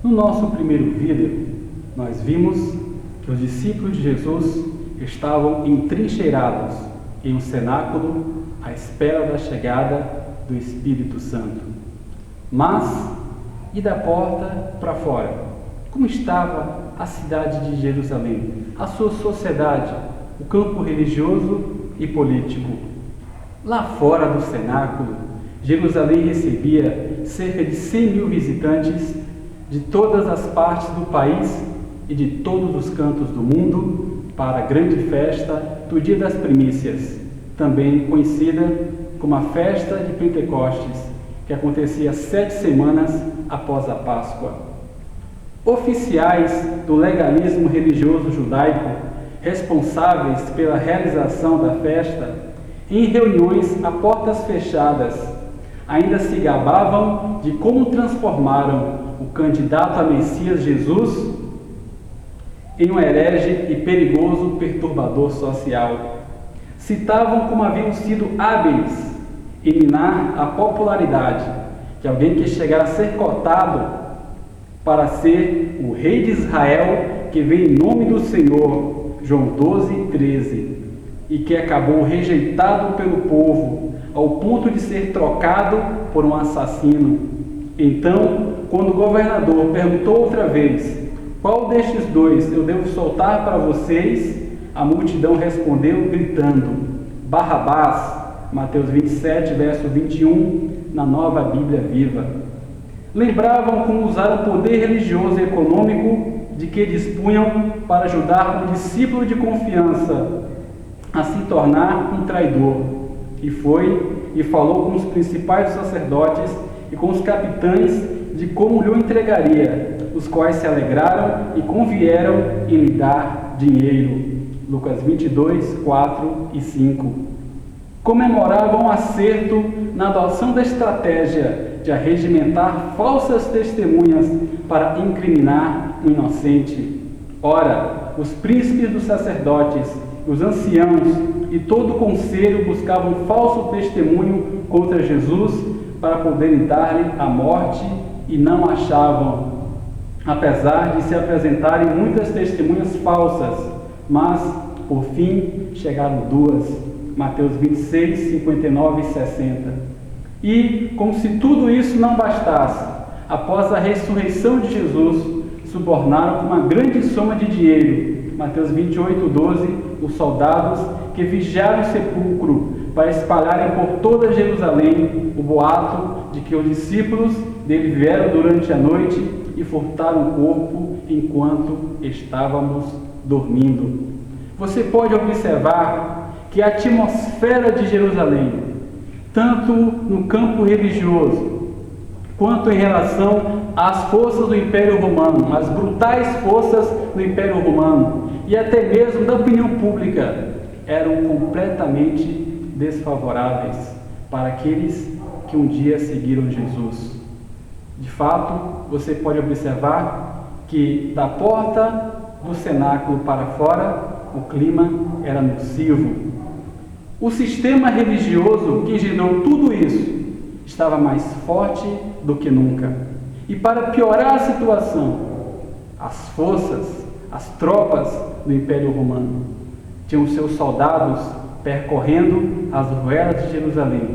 No nosso primeiro vídeo, nós vimos que os discípulos de Jesus estavam entrincheirados em um cenáculo à espera da chegada do Espírito Santo. Mas, e da porta para fora? Como estava a cidade de Jerusalém, a sua sociedade, o campo religioso e político? Lá fora do cenáculo, Jerusalém recebia cerca de 100 mil visitantes de todas as partes do país e de todos os cantos do mundo para a grande festa do Dia das Primícias, também conhecida como a Festa de Pentecostes, que acontecia 7 semanas após a Páscoa. Oficiais do legalismo religioso judaico, responsáveis pela realização da festa, em reuniões a portas fechadas, ainda se gabavam de como transformaram o candidato a Messias Jesus em um herege e perigoso perturbador social. Citavam como haviam sido hábeis em minar a popularidade de alguém que chegara a ser cotado para ser o rei de Israel que veio em nome do Senhor, João 12:13, e que acabou rejeitado pelo povo ao ponto de ser trocado por um assassino. Então, quando o governador perguntou outra vez: qual destes dois eu devo soltar para vocês? A multidão respondeu gritando: Barrabás. Mateus 27, verso 21, na Nova Bíblia Viva. Lembravam como usar o poder religioso e econômico de que dispunham para ajudar um discípulo de confiança a se tornar um traidor. E foi e falou com os principais sacerdotes e com os capitães de como lhe entregaria, os quais se alegraram e convieram em lhe dar dinheiro. Lucas 22, 4 e 5. Comemoravam um acerto na adoção da estratégia de arregimentar falsas testemunhas para incriminar o inocente. Ora, os príncipes dos sacerdotes, os anciãos e todo o conselho buscavam falso testemunho contra Jesus para poderem dar-lhe a morte e não achavam, apesar de se apresentarem muitas testemunhas falsas, mas por fim chegaram 2. Mateus 26, 59 e 60. E, como se tudo isso não bastasse, após a ressurreição de Jesus, subornaram com uma grande soma de dinheiro. Mateus 28, 12, os soldados que vigiaram o sepulcro para espalharem por toda Jerusalém o boato de que os discípulos dele vieram durante a noite e furtaram o corpo enquanto estávamos dormindo. Você pode observar que a atmosfera de Jerusalém, tanto no campo religioso, quanto em relação às forças do Império Romano, as brutais forças do Império Romano, e até mesmo da opinião pública, eram completamente desfavoráveis para aqueles que um dia seguiram Jesus. De fato, você pode observar que da porta do cenáculo para fora, o clima era nocivo. O sistema religioso que gerou tudo isso estava mais forte do que nunca. E para piorar a situação, as forças, as tropas do Império Romano tinham seus soldados percorrendo as ruelas de Jerusalém,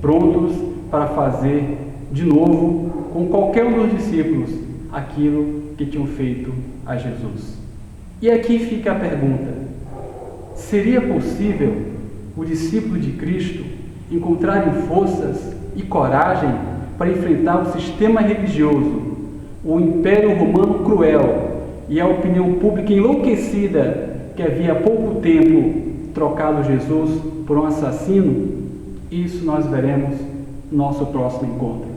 prontos para fazer de novo com qualquer um dos discípulos aquilo que tinham feito a Jesus. E aqui fica a pergunta: seria possível o discípulo de Cristo encontrar forças e coragem para enfrentar o sistema religioso, o Império Romano cruel e a opinião pública enlouquecida que havia há pouco tempo trocado Jesus por um assassino? Isso nós veremos no nosso próximo encontro.